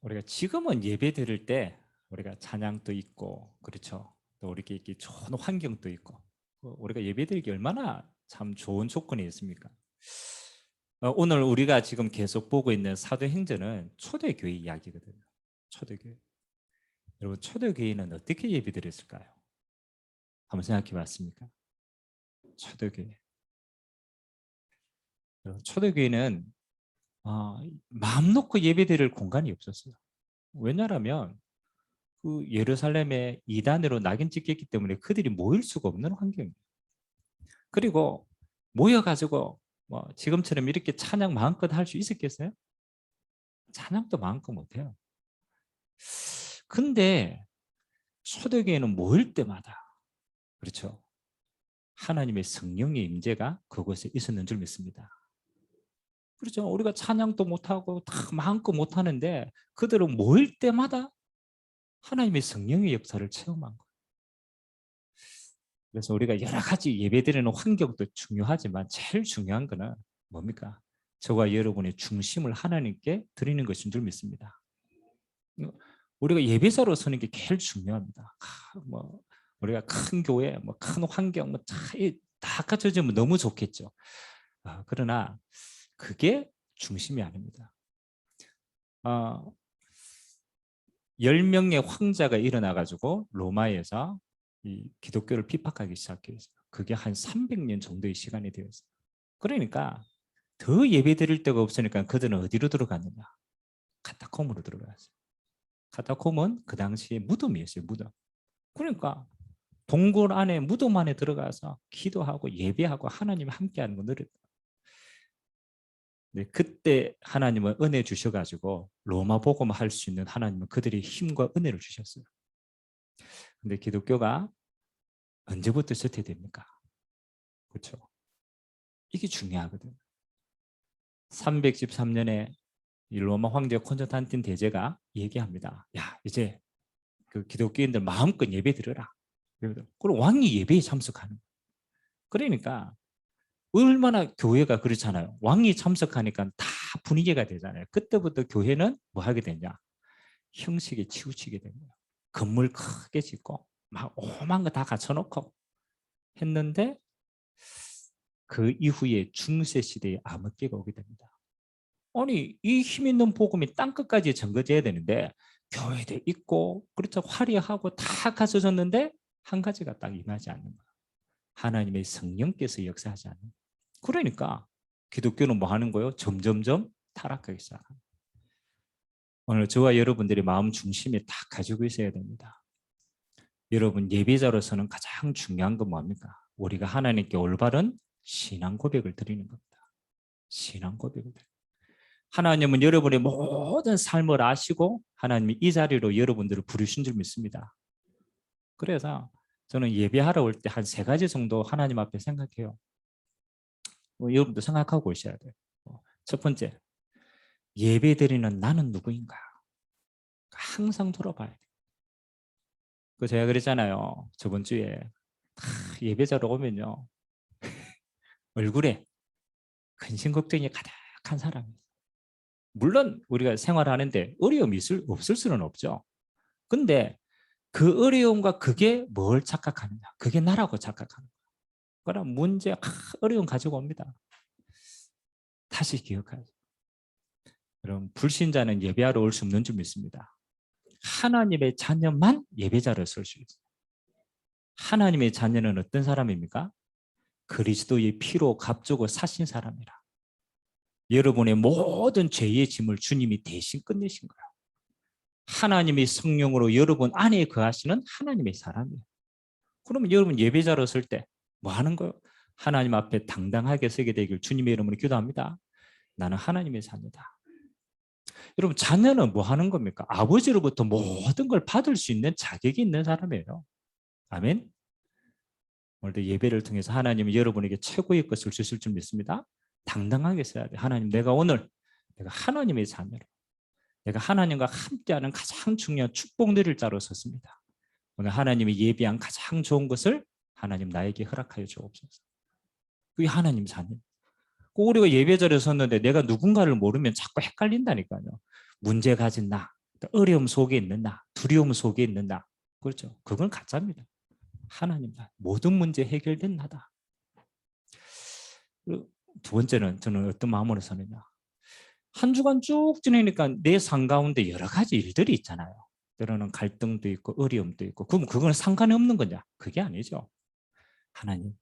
우리가 지금은 예배 드릴 때 우리가 찬양도 있고 그렇죠. 또 우리께 이렇게 좋은 환경도 있고 우리가 예배 드리기 얼마나 참 좋은 조건이 있습니까? 오늘 우리가 지금 계속 보고 있는 사도행전은 초대교회 이야기거든요. 초대교회. 여러분 초대교회는 어떻게 예배 드렸을까요? 한번 생각해 봤습니까? 초대교회. 초대교회는 마음 놓고 예배 드릴 공간이 없었어요. 왜냐하면 그 예루살렘에 이단으로 낙인 찍혔기 때문에 그들이 모일 수가 없는 환경이에요. 그리고 모여가지고 뭐 지금처럼 이렇게 찬양 마음껏 할 수 있었겠어요? 찬양도 마음껏 못해요. 근데 초대교회는 모일 때마다 그렇죠. 하나님의 성령의 임재가 그곳에 있었는 줄 믿습니다. 그렇죠. 우리가 찬양도 못하고 다 마음껏 못하는데 그들은 모일 때마다 하나님의 성령의 역사를 체험한 거예요. 그래서 우리가 여러 가지 예배드리는 환경도 중요하지만 제일 중요한 거는 뭡니까? 저와 여러분의 중심을 하나님께 드리는 것인 줄 믿습니다. 우리가 예배자로 서는 게 제일 중요합니다. 뭐 우리가 큰 교회, 뭐 큰 환경, 다 갖춰지면 너무 좋겠죠. 그러나 그게 중심이 아닙니다. 10명의 황자가 일어나가지고 로마에서 이 기독교를 핍박하기 시작했어요. 그게 한 300년 정도의 시간이 되었어요. 그러니까 더 예배 드릴 데가 없으니까 그들은 어디로 들어갔느냐? 카타콤으로 들어갔어요. 카타콤은 그 당시에 무덤이었어요. 무덤. 그러니까 동굴 안에 무덤 안에 들어가서 기도하고 예배하고 하나님이 함께하는 거 누렸다. 네, 그때 하나님은 은혜 주셔가지고 로마 복음 할 수 있는 하나님은 그들이 힘과 은혜를 주셨어요. 근데 기독교가 언제부터 쇠퇴됩니까? 그렇죠. 이게 중요하거든요. 313년에 로마 황제 콘스탄틴 대제가 얘기합니다. 야, 이제 그 기독교인들 마음껏 예배 드려라. 그리고 왕이 예배에 참석하는. 그러니까 얼마나 교회가 그렇잖아요. 왕이 참석하니까 다 분위기가 되잖아요. 그때부터 교회는 뭐 하게 되냐? 형식에 치우치게 됩니다. 건물 크게 짓고 막 오만 거 다 갖춰놓고 했는데 그 이후에 중세 시대에 암흑기가 오게 됩니다. 아니 이 힘 있는 복음이 땅끝까지 전거져야 되는데 교회도 있고 그렇죠 화려하고 다 갖춰졌는데 한 가지가 딱 임하지 않는 거야. 하나님의 성령께서 역사하지 않는 거야. 그러니까 기독교는 뭐 하는 거예요? 점점점 타락하기 시작합니다. 오늘 저와 여러분들이 마음 중심에 딱 가지고 있어야 됩니다. 여러분 예배자로서는 가장 중요한 건 뭡니까? 우리가 하나님께 올바른 신앙 고백을 드리는 겁니다. 신앙 고백을 드리는. 하나님은 여러분의 모든 삶을 아시고 하나님이 이 자리로 여러분들을 부르신 줄 믿습니다. 그래서 저는 예배하러 올 때 한 3가지 정도 하나님 앞에 생각해요. 여러분도 생각하고 오셔야 돼요. 첫 번째, 예배 드리는 나는 누구인가? 항상 돌아봐야 돼요. 제가 그랬잖아요. 저번 주에 예배자로 오면요. 얼굴에 근심 걱정이 가득한 사람이에요. 물론 우리가 생활하는데 어려움이 없을 수는 없죠. 근데 그 어려움과 그게 뭘 착각하느냐. 그게 나라고 착각하는 거예요. 그럼 문제, 어려움 가지고 옵니다. 다시 기억하죠. 여러분 불신자는 예배하러 올 수 없는 줄 믿습니다. 하나님의 자녀만 예배자로 설 수 있어요. 하나님의 자녀는 어떤 사람입니까? 그리스도의 피로 값주고 사신 사람이라. 여러분의 모든 죄의 짐을 주님이 대신 끝내신 거예요. 하나님의 성령으로 여러분 안에 거하시는 하나님의 사람이에요. 그러면 여러분 예배자로 설 때 뭐 하는 거예요? 하나님 앞에 당당하게 서게 되길 주님의 이름으로 기도합니다. 나는 하나님의 자녀다. 여러분 자녀는 뭐 하는 겁니까? 아버지로부터 모든 걸 받을 수 있는 자격이 있는 사람이에요. 아멘. 오늘도 예배를 통해서 하나님은 여러분에게 최고의 것을 주실 줄 믿습니다. 당당하게 써야 돼. 하나님 내가 오늘 내가 하나님의 자녀로 내가 하나님과 함께하는 가장 중요한 축복 누릴 자로 섰습니다. 오늘 하나님이 예비한 가장 좋은 것을 하나님 나에게 허락하여 주옵소서. 그게 하나님 자녀. 꼭 우리가 예배절에 섰는데 내가 누군가를 모르면 자꾸 헷갈린다니까요. 문제 가진 나, 어려움 속에 있는 나, 두려움 속에 있는 나. 그렇죠. 그건 가짜입니다. 하나님다. 모든 문제 해결된 나다. 두 번째는 저는 어떤 마음으로 사느냐. 한 주간 쭉 지내니까 내 삶 가운데 여러 가지 일들이 있잖아요. 때로는 갈등도 있고 어려움도 있고. 그럼 그건 상관이 없는 거냐? 그게 아니죠. 하나님,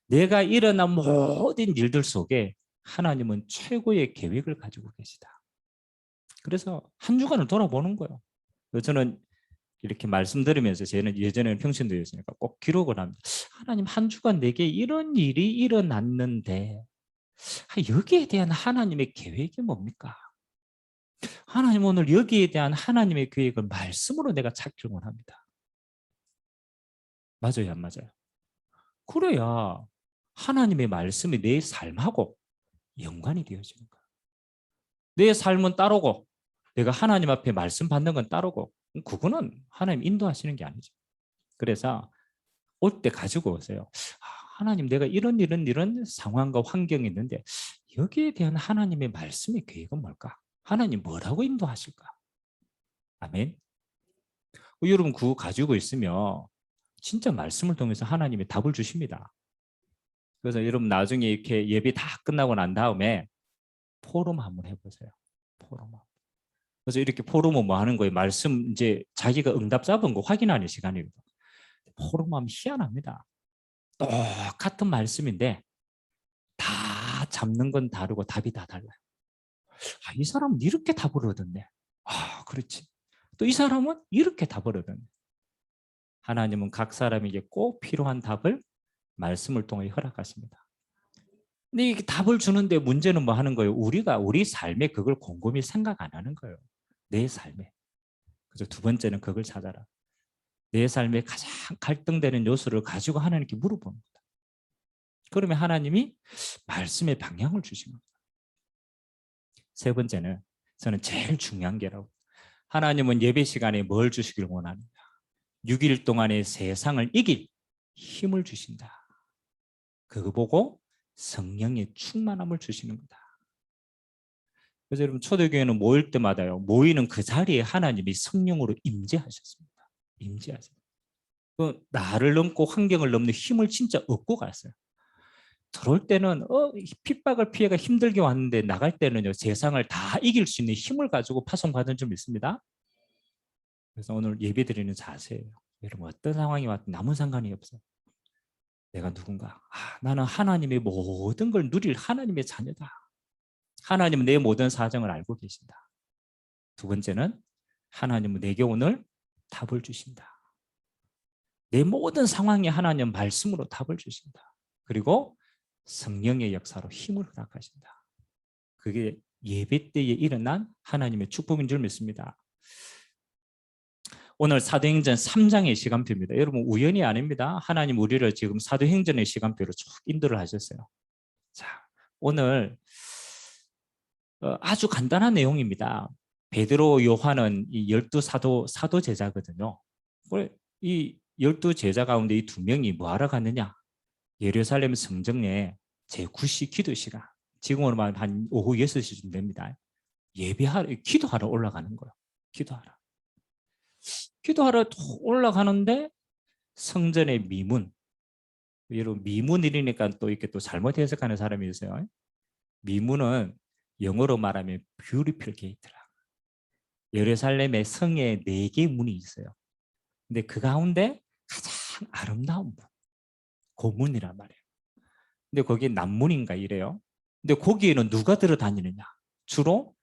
내가 일어난 모든 일들 속에 하나님은 최고의 계획을 가지고 계시다. 그래서 한 주간을 돌아보는 거예요. 저는 이렇게 말씀드리면서 저는 예전에는 평신도였으니까 꼭 기록을 합니다. 하나님, 한 주간 내게 이런 일이 일어났는데 여기에 대한 하나님의 계획이 뭡니까? 하나님, 오늘 여기에 대한 하나님의 계획을 말씀으로 내가 찾기를 원합니다. 맞아요, 안 맞아요? 그래야 하나님의 말씀이 내 삶하고 연관이 되어지는 거야. 내 삶은 따르고 내가 하나님 앞에 말씀 받는 건 따르고, 그거는 하나님 인도하시는 게 아니죠. 그래서 올 때 가지고 오세요. 하나님, 내가 이런 상황과 환경이 있는데 여기에 대한 하나님의 말씀의 계획은 뭘까? 하나님 뭐라고 인도하실까? 아멘. 여러분 그거 가지고 있으면 진짜 말씀을 통해서 하나님이 답을 주십니다. 그래서 여러분 나중에 이렇게 예배 다 끝나고 난 다음에 포럼 한번 해보세요. 포럼. 그래서 이렇게 포럼은 뭐 하는 거예요? 말씀 이제 자기가 응답 잡은 거 확인하는 시간이거든요. 포럼하면 희한합니다. 똑같은 말씀인데 다 잡는 건 다르고 답이 다 달라요. 이 사람은 이렇게 답을 얻었네. 그렇지. 또 이 사람은 이렇게 답을 얻었네. 하나님은 각 사람에게 꼭 필요한 답을 말씀을 통해 허락하십니다. 근데 이게 답을 주는데 문제는 뭐 하는 거예요? 우리가 우리 삶에 그걸 곰곰이 생각 안 하는 거예요. 내 삶에. 그래서 두 번째는 그걸 찾아라. 내 삶에 가장 갈등되는 요소를 가지고 하나님께 물어보는 거다. 그러면 하나님이 말씀의 방향을 주신 겁니다. 세 번째는 저는 제일 중요한 게라고. 하나님은 예배 시간에 뭘 주시길 원하느냐. 6일 동안의 세상을 이길 힘을 주신다. 그거 보고 성령의 충만함을 주시는 거다. 그래서 여러분 초대교회는 모일 때마다요. 모이는 그 자리에 하나님이 성령으로 임재하셨습니다. 임재하셨습니다. 그 나를 넘고 환경을 넘는 힘을 진짜 얻고 갔어요. 들어올 때는 핍박을 피해가 힘들게 왔는데 나갈 때는요. 세상을 다 이길 수 있는 힘을 가지고 파송받은 점 있습니다. 그래서 오늘 예배드리는 자세예요. 여러분 어떤 상황이 왔든 아무 상관이 없어요. 내가 누군가? 나는 하나님의 모든 걸 누릴 하나님의 자녀다. 하나님은 내 모든 사정을 알고 계신다. 두 번째는 하나님은 내게 오늘 답을 주신다. 내 모든 상황에 하나님 말씀으로 답을 주신다. 그리고 성령의 역사로 힘을 허락하신다. 그게 예배 때에 일어난 하나님의 축복인 줄 믿습니다. 오늘 사도행전 3장의 시간표입니다. 여러분 우연이 아닙니다. 하나님 우리를 지금 사도행전의 시간표로 쭉 인도를 하셨어요. 자, 오늘 아주 간단한 내용입니다. 베드로, 요한은 이 12사도 제자거든요. 이 12제자 가운데 이 두 명이 뭐하러 갔느냐? 예루살렘 성전에 제9시 기도 시간, 지금으로 말하면 한 오후 6시쯤 됩니다. 예배하러, 기도하러 올라가는 거예요. 기도하러 올라가는데 성전의 미문, 여러분 미문이니까 또 이렇게 또 잘못 해석하는 사람이 있어요. 미문은 영어로 말하면 beautiful gate라. 예루살렘의 성에 4개 문이 있어요. 근데 그 가운데 가장 아름다운 문, 고문이란 말이에요. 근데 거기 남문인가 이래요. 근데 거기에는 누가 들어다니느냐? 주로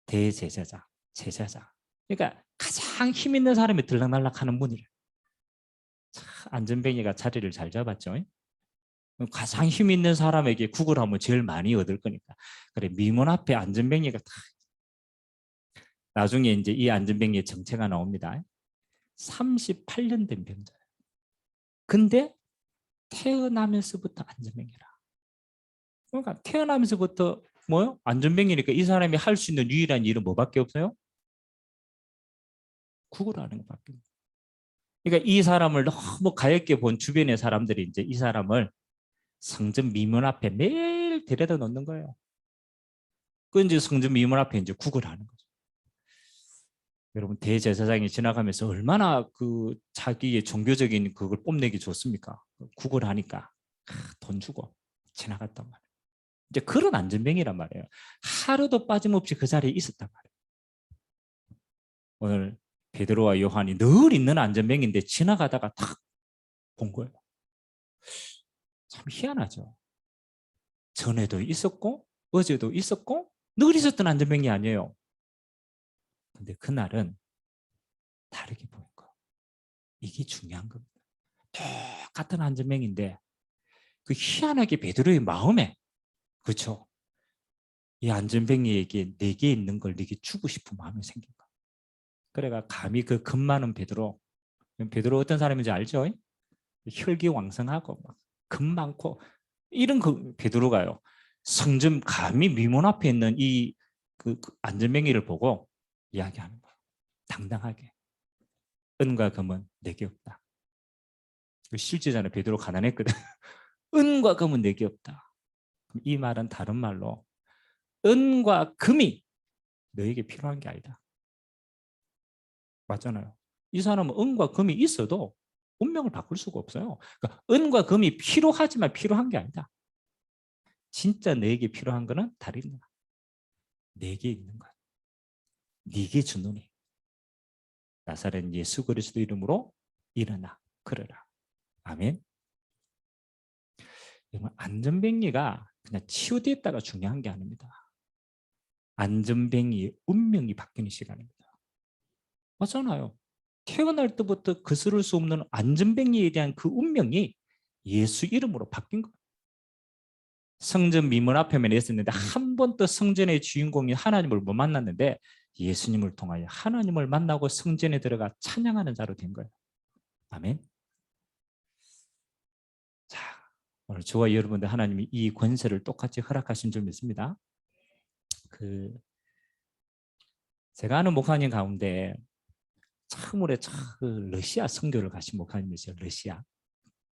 대제사장, 제사장. 그러니까 가장 힘 있는 사람이 들락날락하는 문이래요. 안전뱅이가 자리를 잘 잡았죠. 가장 힘 있는 사람에게 구걸하면 제일 많이 얻을 거니까. 그래, 미문 앞에 안전뱅이가 다. 나중에 이제 이 안전뱅이의 정체가 나옵니다. 38년 된 병자예요. 근데 태어나면서부터 안전뱅이라. 그러니까 태어나면서부터 뭐요? 안전뱅이니까 이 사람이 할 수 있는 유일한 일은 뭐밖에 없어요? 구걸하는 것밖에 없어요. 그러니까 이 사람을 너무 가엾게 본 주변의 사람들이 이제 이 사람을 성전 미문 앞에 매일 쓱 데려다 놓는 거예요. 그 이제 성전 미문 앞에 이제 구걸하는 거죠. 여러분 대제사장이 지나가면서 얼마나 그 자기의 종교적인 그걸 뽐내기 좋습니까? 구걸하니까 돈 주고 지나갔단 말이에요. 이제 그런 안전뱅이란 말이에요. 하루도 빠짐없이 그 자리에 있었단 말이에요. 오늘 베드로와 요한이 늘 있는 안전뱅이인데 지나가다가 탁 본 거예요. 참 희한하죠. 전에도 있었고 어제도 있었고 늘 있었던 안전뱅이 아니에요. 근데 그날은 다르게 보인 거예요. 이게 중요한 겁니다. 똑같은 안전뱅이인데 그 희한하게 베드로의 마음에 그렇죠. 이 안전뱅이에게 내게 있는 걸 내게 주고 싶은 마음이 생긴 거예요. 그래가 감히 그 금 많은 베드로 어떤 사람인지 알죠? 혈기왕성하고 막 금 많고 이런 그 베드로가요. 성전 감히 미문 앞에 있는 그 안전뱅이를 보고 이야기하는 거예요. 당당하게 은과 금은 내게 없다. 실제자는 베드로 가난했거든. 은과 금은 내게 없다. 이 말은 다른 말로 은과 금이 너에게 필요한 게 아니다. 맞잖아요. 이 사람은 은과 금이 있어도 운명을 바꿀 수가 없어요. 그러니까 은과 금이 필요하지만 필요한 게 아니다. 진짜 내게 필요한 거는 다른 거야. 내게 있는 거야. 네게 주노니 나사렛 예수 그리스도 이름으로 일어나 걸어라. 아멘. 안전뱅이가 그냥 치유됐다가 중요한 게 아닙니다. 안전뱅이의 운명이 바뀌는 시간입니다. 맞잖아요. 태어날 때부터 거스를 수 없는 안전뱅이에 대한 그 운명이 예수 이름으로 바뀐 거예요. 성전 미문 앞에만 있었는데 한 번도 성전의 주인공이 하나님을 못 만났는데 예수님을 통하여 하나님을 만나고 성전에 들어가 찬양하는 자로 된 거예요. 아멘. 자, 오늘 저와 여러분들 하나님이 이 권세를 똑같이 허락하신 줄 믿습니다. 제가 아는 목사님 가운데 처음으로 러시아 선교를 가신 목사님이세요. 러시아.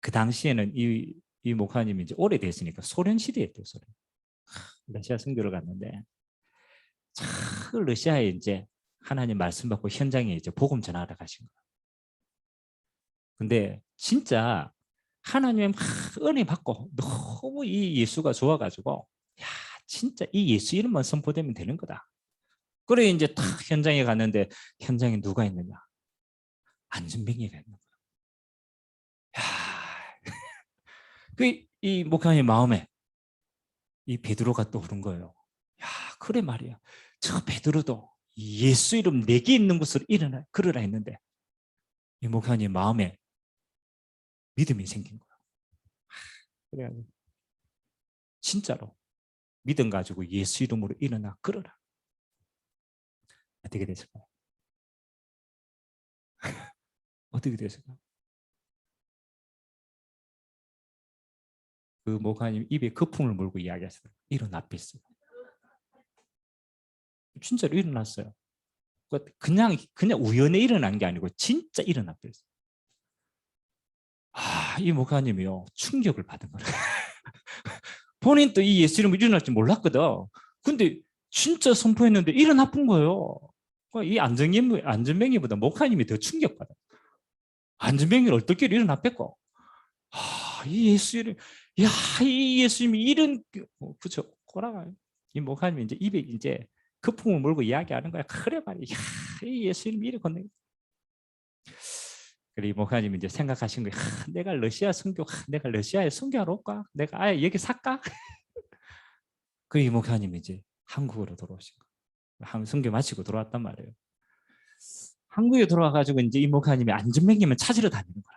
그 당시에는 이 목사님이 이제 오래됐으니까 소련 시대였대요. 소련. 러시아 선교를 갔는데 러시아에 이제 하나님 말씀 받고 현장에 이제 복음 전하러 가신 거예요. 근데 진짜 하나님의 막 은혜 받고 너무 이 예수가 좋아가지고 야 진짜 이 예수 이름만 선포되면 되는 거다. 그래 이제 딱 현장에 갔는데 현장에 누가 있느냐? 안전뱅이가 있는 거야. 이 목사님 마음에 이 베드로가 떠오른 거예요. 야 그래 말이야. 저 베드로도 예수 이름 내게 있는 곳으로 일어나 걸으라 했는데 이 목사님 마음에 믿음이 생긴 거예요. 그래가지고 진짜로 믿음 가지고 예수 이름으로 일어나 걸어라. 어떻게 됐을까요? 어떻게 됐을까요? 그 목사님 입에 거품을 물고 이야기했어요. 일어났겠어요. 진짜로 일어났어요. 그냥 우연히 일어난 게 아니고 진짜 일어났겠어요. 이 목사님이요 충격을 받은 거예요. 본인도 이 예수 이름으로 일어날 줄 몰랐거든. 근데 진짜 선포했는데 일어나쁜 거예요. 이 안전뱅이보다 목사님이 더 충격받아. 안전뱅이를 어떻게 일어났겠고? 이 예수 이름, 야, 이 예수님이 이런, 그쵸? 꼬라가. 이 목사님이 이제 입에 이제 거품을 물고 이야기하는 거야. 그래 말이야. 이 예수님이 이래 건네. 그래 이 목사님이 이제 생각하신 거야. 내가 러시아 선교, 내가 러시아에 선교하러 올까? 내가 아예 여기 살까? 그 이 목사님이 이제 한국으로 돌아오신 거야. 선교 마치고 돌아왔단 말이에요. 한국에 돌아와가지고 이제 이 목사님이 안전뱅이만 찾으러 다니는 거야.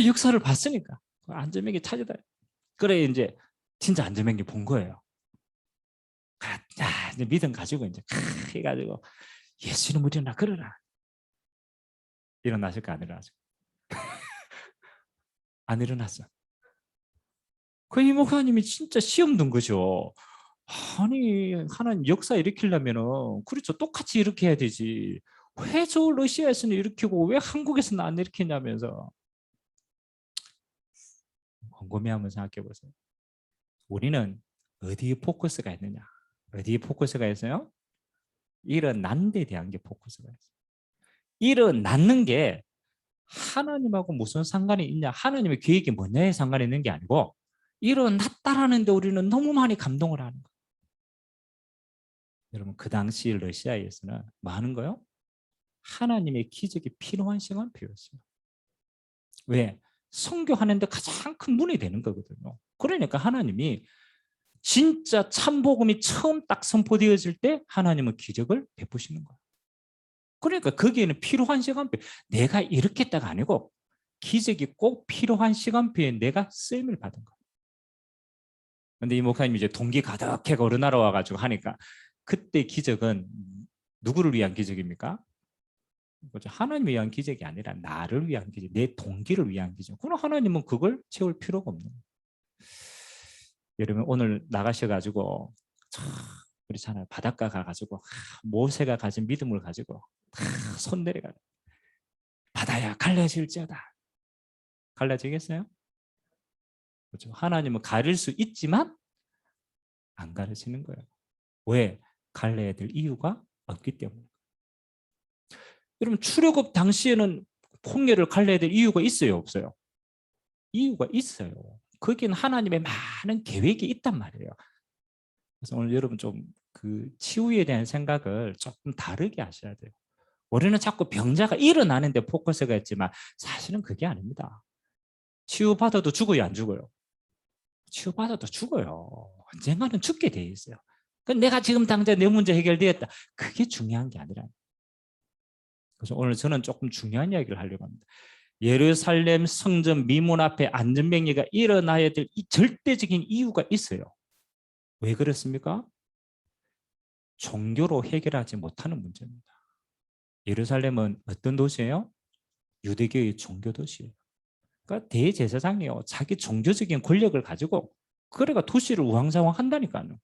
역사를 봤으니까 안전뱅이 찾으다. 그래 이제 진짜 안전뱅이 본 거예요. 이제 믿음 가지고 이제 해가지고 예수님 일어나 걸어라. 일어나실까 안 일어나실까? 안 일어났어. 그 이 목사님이 진짜 시험 든 거죠. 아니 하나님 역사 일으키려면은 그렇죠 똑같이 이렇게 해야 되지. 왜 저 러시아에서는 일으키고 왜 한국에서는 안 일으키냐면서 곰곰이하면 생각해 보세요. 우리는 어디에 포커스가 있느냐? 어디에 포커스가 있어요? 일어난 데 대한 게 포커스가 있어요. 일어나는 게 하나님하고 무슨 상관이 있냐? 하나님의 계획이 뭐냐에 상관이 있는 게 아니고 일어났다라는 데 우리는 너무 많이 감동을 하는 거예요. 여러분, 그 당시 러시아에서는 뭐 하는 거예요? 하나님의 기적이 필요한 시간표였어요. 왜? 선교하는데 가장 큰 문이 되는 거거든요. 그러니까 하나님이 진짜 참복음이 처음 딱 선포되어질 때 하나님은 기적을 베푸시는 거예요. 그러니까 거기에는 필요한 시간표, 내가 이렇게 했다가 아니고 기적이 꼭 필요한 시간표에 내가 쓰임을 받은 거예요. 근데 이 목사님이 이제 동기 가득해 어른하러 와가지고 하니까 그때 기적은 누구를 위한 기적입니까? 하나님을 위한 기적이 아니라 나를 위한 기적, 내 동기를 위한 기적. 그럼 하나님은 그걸 채울 필요가 없는 거예요. 여러분 오늘 나가셔가지고 그렇잖아요. 바닷가 가가지고 모세가 가진 믿음을 가지고 손 내려가 바다야 갈라질지어다. 갈라지겠어요? 그렇죠. 하나님은 가릴 수 있지만 안 가르치는 거예요. 왜? 갈라야 될 이유가 없기 때문에. 여러분 출애굽 당시에는 홍해를 갈라야 될 이유가 있어요, 없어요? 이유가 있어요. 거기는 하나님의 많은 계획이 있단 말이에요. 그래서 오늘 여러분 좀 그 치유에 대한 생각을 조금 다르게 하셔야 돼요. 우리는 자꾸 병자가 일어나는데 포커스가 있지만 사실은 그게 아닙니다. 치유받아도 죽어요, 안 죽어요? 치유받아도 죽어요. 언젠가는 죽게 돼 있어요. 내가 지금 당장 내 문제 해결되었다. 그게 중요한 게 아니라. 그래서 오늘 저는 조금 중요한 이야기를 하려고 합니다. 예루살렘 성전 미문 앞에 안전병리가 일어나야 될 이 절대적인 이유가 있어요. 왜 그렇습니까? 종교로 해결하지 못하는 문제입니다. 예루살렘은 어떤 도시예요? 유대교의 종교 도시예요. 그러니까 대제사장이요. 자기 종교적인 권력을 가지고 그래가 도시를 우왕좌왕 한다니까요.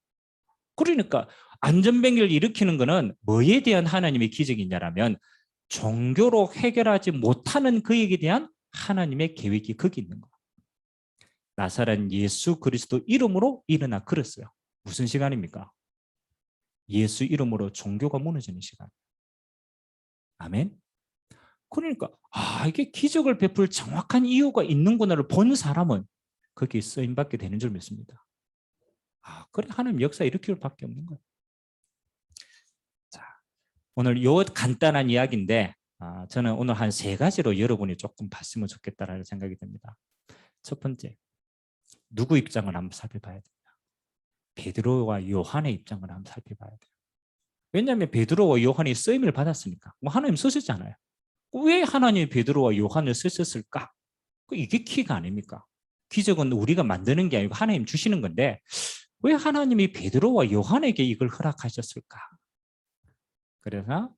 그러니까 안전병기를 일으키는 것은 뭐에 대한 하나님의 기적이냐라면 종교로 해결하지 못하는 그에게 대한 하나님의 계획이 거기 있는 거예요. 나사렛 예수 그리스도 이름으로 일어나 그랬어요. 무슨 시간입니까? 예수 이름으로 종교가 무너지는 시간. 아멘. 그러니까 이게 기적을 베풀 정확한 이유가 있는구나를 본 사람은 거기에 쓰임받게 되는 줄 믿습니다. 그래 하나님 역사 일으킬 밖에 없는 거예요. 자, 오늘 요 간단한 이야기인데 저는 오늘 한 3가지로 여러분이 조금 봤으면 좋겠다라는 생각이 듭니다. 첫 번째, 누구 입장을 한번 살펴봐야 됩니다. 베드로와 요한의 입장을 한번 살펴봐야 돼요. 왜냐하면 베드로와 요한이 쓰임을 받았으니까. 하나님 쓰셨잖아요. 왜 하나님이 베드로와 요한을 쓰셨을까? 이게 키가 아닙니까? 기적은 우리가 만드는 게 아니고 하나님 주시는 건데 왜 하나님이 베드로와 요한에게 이걸 허락하셨을까? 그래서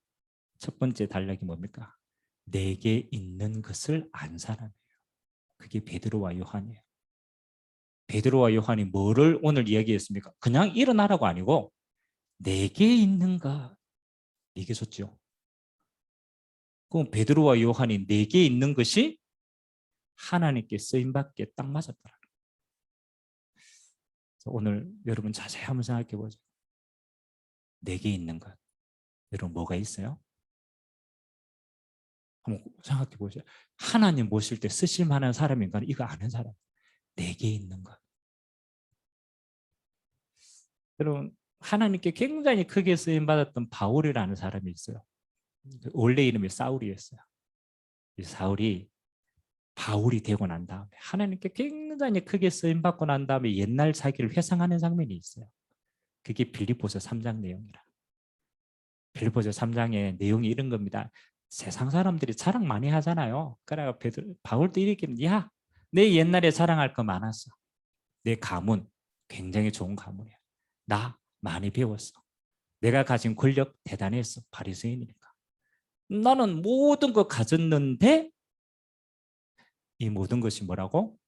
첫 번째 단락이 뭡니까? 내게 있는 것을 안 사람이에요. 그게 베드로와 요한이에요. 베드로와 요한이 뭐를 오늘 이야기했습니까? 그냥 일어나라고 아니고 내게 있는 것 이게 좋죠. 그럼 베드로와 요한이 내게 있는 것이 하나님께 쓰임받기에 딱 맞았더라. 오늘 여러분 자세히 한번 생각해 보죠. 내게 있는 것. 여러분 뭐가 있어요? 한번 생각해 보세요. 하나님 모실 때 쓰실 만한 사람인가? 이거 아는 사람. 내게 있는 것. 여러분 하나님께 굉장히 크게 쓰임받았던 바울이라는 사람이 있어요. 원래 이름이 사울이었어요. 이 사울이 바울이 되고 난 다음에 하나님께 굉장히 크게 쓰임받고 난 다음에 옛날 자기를 회상하는 장면이 있어요. 그게 빌립보서 3장 내용이라. 빌립보서 3장의 내용이 이런 겁니다. 세상 사람들이 자랑 많이 하잖아요. 그래 바울도 이렇게 야, 내 옛날에 자랑할 거 많았어. 내 가문 굉장히 좋은 가문이야. 나 많이 배웠어. 내가 가진 권력 대단했어. 바리새인이니까. 나는 모든 거 가졌는데 이 모든 것이 뭐라고?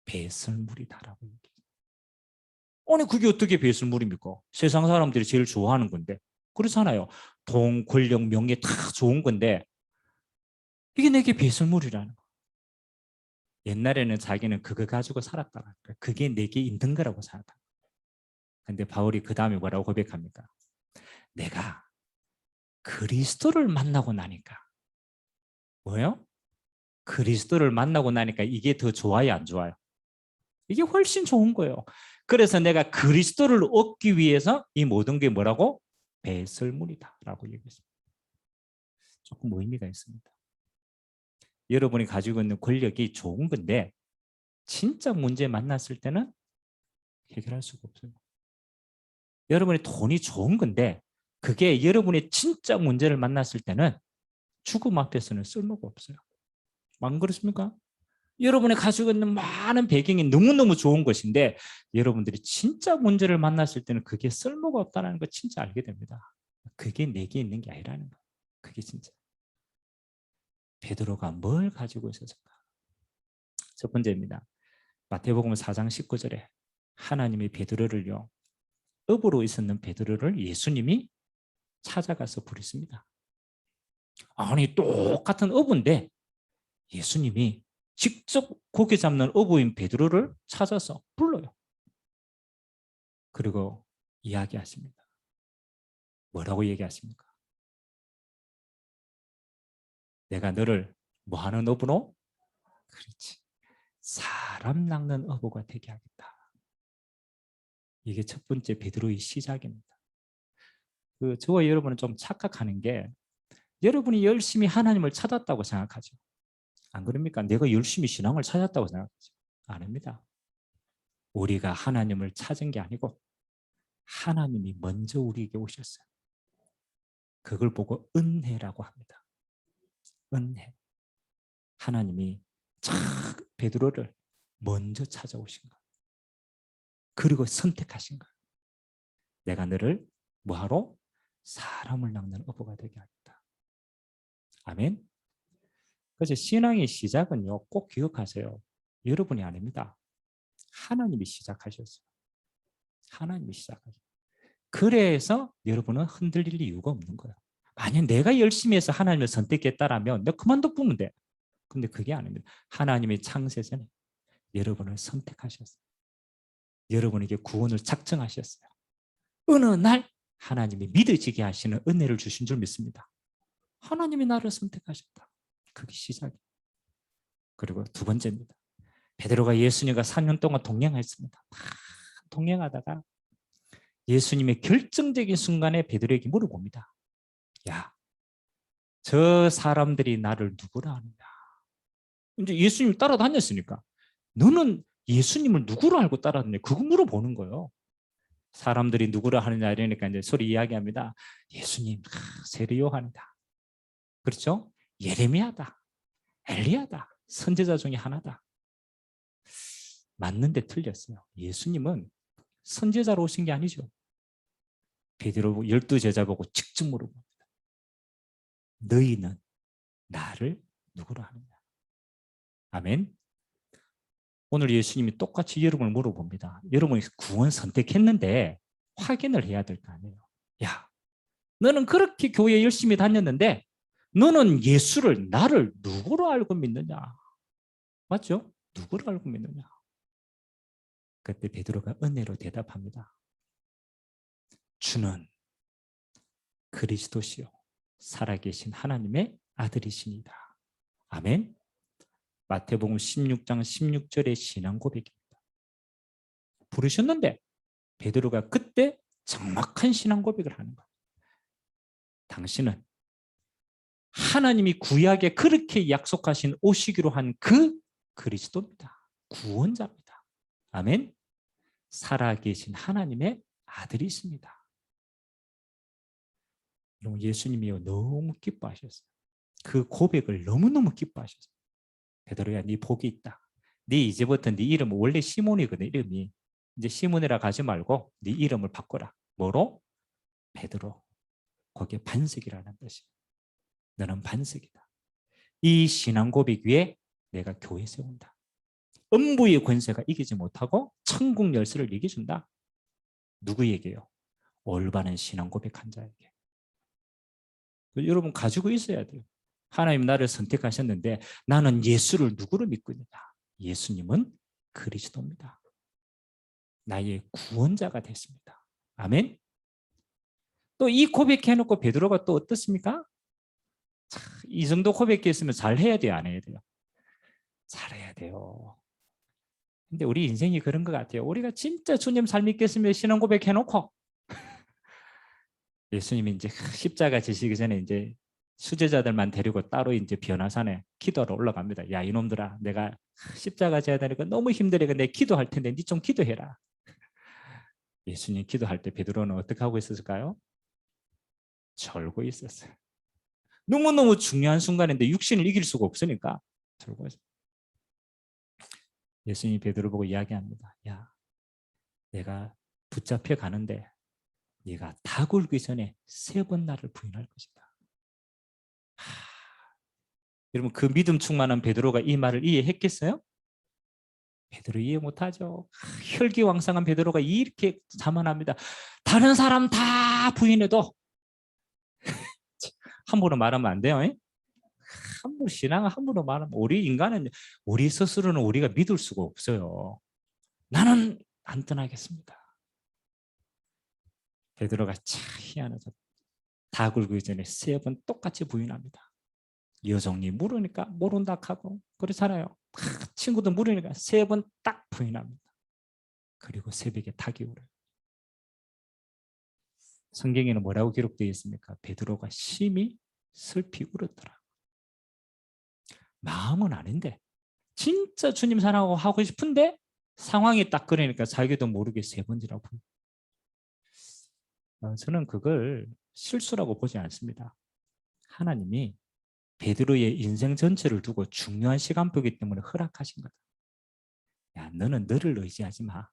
배설물이다라고 얘기해요. 아니 그게 어떻게 배설물입니까? 세상 사람들이 제일 좋아하는 건데. 그렇잖아요. 돈, 권력, 명예 다 좋은 건데 이게 내게 배설물이라는 거. 옛날에는 자기는 그거 가지고 살았다. 그게 내게 있는 거라고 생각한다. 근데 바울이 그 다음에 뭐라고 고백합니까? 내가 그리스도를 만나고 나니까. 뭐예요? 그리스도를 만나고 나니까 이게 더 좋아요, 안 좋아요? 이게 훨씬 좋은 거예요. 그래서 내가 그리스도를 얻기 위해서 이 모든 게 뭐라고? 배설물이다라고 얘기했습니다. 조금 의미가 있습니다. 여러분이 가지고 있는 권력이 좋은 건데 진짜 문제 만났을 때는 해결할 수가 없어요. 여러분의 돈이 좋은 건데 그게 여러분의 진짜 문제를 만났을 때는 죽음 앞에서는 쓸모가 없어요. 안 그렇습니까? 여러분이 가지고 있는 많은 배경이 너무너무 좋은 것인데 여러분들이 진짜 문제를 만났을 때는 그게 쓸모가 없다는 거 진짜 알게 됩니다. 그게 내게 있는 게 아니라는 거. 그게 진짜. 베드로가 뭘 가지고 있었을까? 첫 번째입니다. 마태복음 4장 19절에 하나님이 베드로를요. 업으로 있었는 베드로를 예수님이 찾아가서 부르십니다. 아니 똑같은 어부인데 예수님이 직접 고기 잡는 어부인 베드로를 찾아서 불러요. 그리고 이야기하십니다. 뭐라고 얘기하십니까? 내가 너를 뭐하는 어부로? 그렇지. 사람 낚는 어부가 되게 하겠다. 이게 첫 번째 베드로의 시작입니다. 저와 여러분은 좀 착각하는 게 여러분이 열심히 하나님을 찾았다고 생각하죠. 안 그럽니까? 내가 열심히 신앙을 찾았다고 생각하죠. 아닙니다. 우리가 하나님을 찾은 게 아니고 하나님이 먼저 우리에게 오셨어요. 그걸 보고 은혜라고 합니다. 은혜. 하나님이 참 베드로를 먼저 찾아오신 거예요. 그리고 선택하신 거예요. 내가 너를 뭐하러? 사람을 낚는 어부가 되게 하겠다. 아멘. 그래서 신앙의 시작은요, 꼭 기억하세요. 여러분이 아닙니다. 하나님이 시작하셨어요. 하나님이 시작하셨어요. 그래서 여러분은 흔들릴 이유가 없는 거예요. 만약 내가 열심히 해서 하나님을 선택했다라면 내가 그만둬 돼. 근데 그게 아닙니다. 하나님의 창세전에 여러분을 선택하셨어요. 여러분에게 구원을 작정하셨어요. 어느 날 하나님이 믿어지게 하시는 은혜를 주신 줄 믿습니다. 하나님이 나를 선택하셨다. 그게 시작이에요. 그리고 두 번째입니다. 베드로가 예수님과 4년 동안 동행했습니다. 동행하다가 예수님의 결정적인 순간에 베드로에게 물어봅니다. 야, 저 사람들이 나를 누구라 하느냐? 이제 예수님 따라다녔으니까 너는 예수님을 누구로 알고 따라다녔냐? 그거 물어보는 거예요. 사람들이 누구라 하느냐 이러니까 이제 소리 이야기합니다. 예수님, 세례 요한이다. 그렇죠? 예레미야다. 엘리야다. 선지자 중에 하나다. 맞는데 틀렸어요. 예수님은 선지자로 오신 게 아니죠. 베드로 12제자 보고 직접 물어봅니다. 너희는 나를 누구로 하느냐? 아멘. 오늘 예수님이 똑같이 여러분을 물어봅니다. 여러분이 구원 선택했는데 확인을 해야 될 거 아니에요. 야, 너는 그렇게 교회 열심히 다녔는데 너는 예수를 나를 누구로 알고 믿느냐? 맞죠? 누구로 알고 믿느냐? 그때 베드로가 은혜로 대답합니다. 주는 그리스도시요 살아계신 하나님의 아들이시니다. 아멘. 마태복음 16장 16절의 신앙 고백입니다. 부르셨는데 베드로가 그때 정확한 신앙 고백을 하는 거예요. 당신은 하나님이 구약에 그렇게 약속하신 오시기로 한 그 그리스도입니다. 구원자입니다. 아멘. 살아계신 하나님의 아들이십니다. 여러분 예수님이 너무 기뻐하셨어요. 그 고백을 너무너무 기뻐하셨어요. 베드로야, 네 복이 있다. 네 이제부터 네 이름은 원래 시몬이거든. 이름이 이제 시몬이라 가지 말고 네 이름을 바꿔라. 뭐로? 베드로. 거기에 반석이라는 뜻이에요. 너는 반석이다. 이 신앙 고백 위에 내가 교회 세운다. 음부의 권세가 이기지 못하고 천국 열쇠를 얘기해준다. 누구에게요? 올바른 신앙 고백한 자에게. 여러분 가지고 있어야 돼요. 하나님 나를 선택하셨는데 나는 예수를 누구로 믿고 있느냐? 예수님은 그리스도입니다. 나의 구원자가 됐습니다. 아멘. 또 이 고백해놓고 베드로가 또 어떻습니까? 이 정도 고백했으면 잘해야 돼요, 안 해야 돼요? 잘해야 돼요. 근데 우리 인생이 그런 것 같아요. 우리가 진짜 주님 잘 믿겠으면 신앙 고백해놓고 예수님이 이제 십자가 지시기 전에 이제 수제자들만 데리고 따로 이제 변화산에 기도하러 올라갑니다. 야, 이놈들아, 내가 십자가 져야 되니까 너무 힘드니까 내 기도할 텐데 니 좀 기도해라. 예수님 기도할 때 베드로는 어떻게 하고 있었을까요? 절고 있었어요. 너무너무 중요한 순간인데 육신을 이길 수가 없으니까 절고 있어요. 예수님이 베드로 보고 이야기합니다. 야, 내가 붙잡혀 가는데 네가 다 굴기 전에 3번 나를 부인할 것이다. 여러분, 그 믿음 충만한 베드로가 이 말을 이해했겠어요? 베드로 이해 못하죠. 혈기왕성한 베드로가 이렇게 자만합니다. 다른 사람 다 부인해도 함부로 말하면 안 돼요. 함부로 신앙을 함부로 말하면 우리 인간은 우리 스스로는 우리가 믿을 수가 없어요. 나는 안 떠나겠습니다. 베드로가 참 희한하죠. 다 굴기 전에 3번 똑같이 부인합니다. 여종이 물으니까 모른다 하고 그렇잖아요. 친구들 물으니까 3번 딱 부인합니다. 그리고 새벽에 닭이 울어요. 성경에는 뭐라고 기록되어 있습니까? 베드로가 심히 슬피 울었더라. 마음은 아닌데 진짜 주님 사랑하고 하고 싶은데 상황이 딱 그러니까 자기도 모르게 3번이라고 부르요. 저는 그걸 실수라고 보지 않습니다. 하나님이 베드로의 인생 전체를 두고 중요한 시간표이기 때문에 허락하신 거다. 야, 너는 너를 의지하지 마.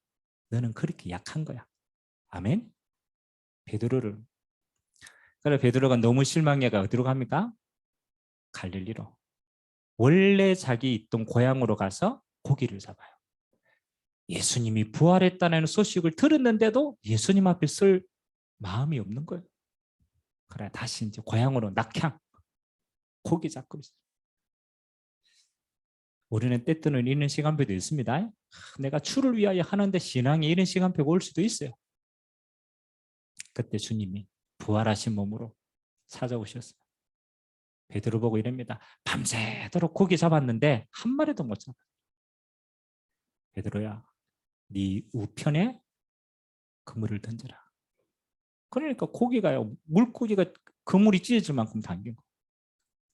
너는 그렇게 약한 거야. 아멘. 베드로를. 그래 베드로가 너무 실망해가 어디로 갑니까? 갈릴리로. 원래 자기 있던 고향으로 가서 고기를 잡아요. 예수님이 부활했다는 소식을 들었는데도 예수님 앞에 설 마음이 없는 거예요. 그래 다시 이제 고향으로 낙향 고기 잡고 있어요. 우리는 때때는 이런 시간표도 있습니다. 내가 주를 위하여 하는데 신앙에 이런 시간표가 올 수도 있어요. 그때 주님이 부활하신 몸으로 찾아오셨어요. 베드로 보고 이럽니다. 밤새도록 고기 잡았는데 한 마리도 못 잡아. 베드로야, 네 우편에 그물을 던져라. 그러니까 고기가요, 물고기가 그물이 찢어질 만큼 당긴 거.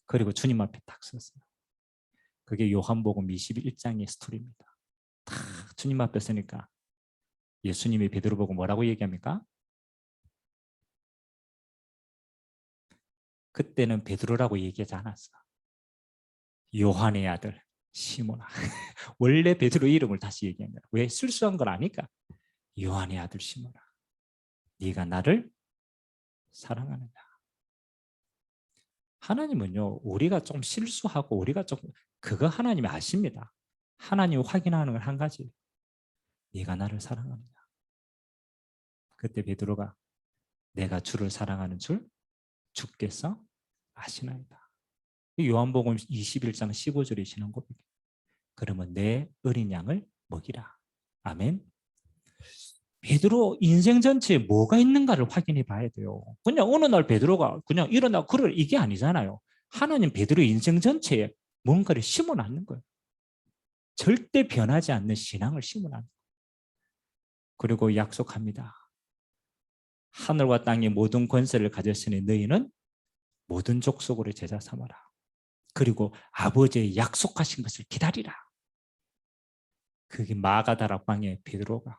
그리고 주님 앞에 딱 섰어요. 그게 요한복음 21장의 스토리입니다. 딱 주님 앞에 서니까 예수님이 베드로 보고 뭐라고 얘기합니까? 그때는 베드로라고 얘기하지 않았어. 요한의 아들 시몬아. 원래 베드로 이름을 다시 얘기한 거야. 왜? 실수한 걸 아니까. 요한의 아들 시몬아, 네가 나를 사랑하느냐. 하나님은요, 우리가 좀 실수하고 우리가 좀 그거 하나님이 아십니다. 하나님이 확인하는 건 한 가지. 네가 나를 사랑하느냐. 그때 베드로가 내가 주를 사랑하는 줄 주께서 아시나이다. 요한복음 21장 15절에 지는 고백. 그러면 내 어린 양을 먹이라. 아멘. 베드로 인생 전체에 뭐가 있는가를 확인해 봐야 돼요. 그냥 어느 날 베드로가 그냥 일어나 그럴 이게 아니잖아요. 하나님 베드로 인생 전체에 뭔가를 심어놨는 거예요. 절대 변하지 않는 신앙을 심어놨는 거예요. 그리고 약속합니다. 하늘과 땅의 모든 권세를 가졌으니 너희는 모든 족속으로 제자 삼아라. 그리고 아버지의 약속하신 것을 기다리라. 그게 마가다락 방에 베드로가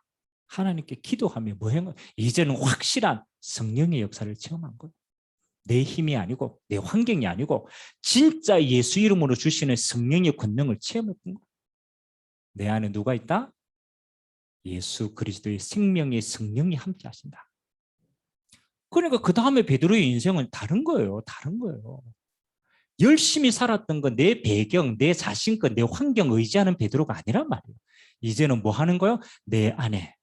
하나님께 기도하며 뭐한 거예요? 이제는 확실한 성령의 역사를 체험한 거예요. 내 힘이 아니고 내 환경이 아니고 진짜 예수 이름으로 주시는 성령의 권능을 체험했던 거예요. 내 안에 누가 있다? 예수 그리스도의 생명의 성령이 함께 하신다. 그러니까 그 다음에 베드로의 인생은 다른 거예요. 다른 거예요. 열심히 살았던 건 내 배경, 내 자신 것, 내 환경 의지하는 베드로가 아니란 말이에요. 이제는 뭐 하는 거예요? 내 안에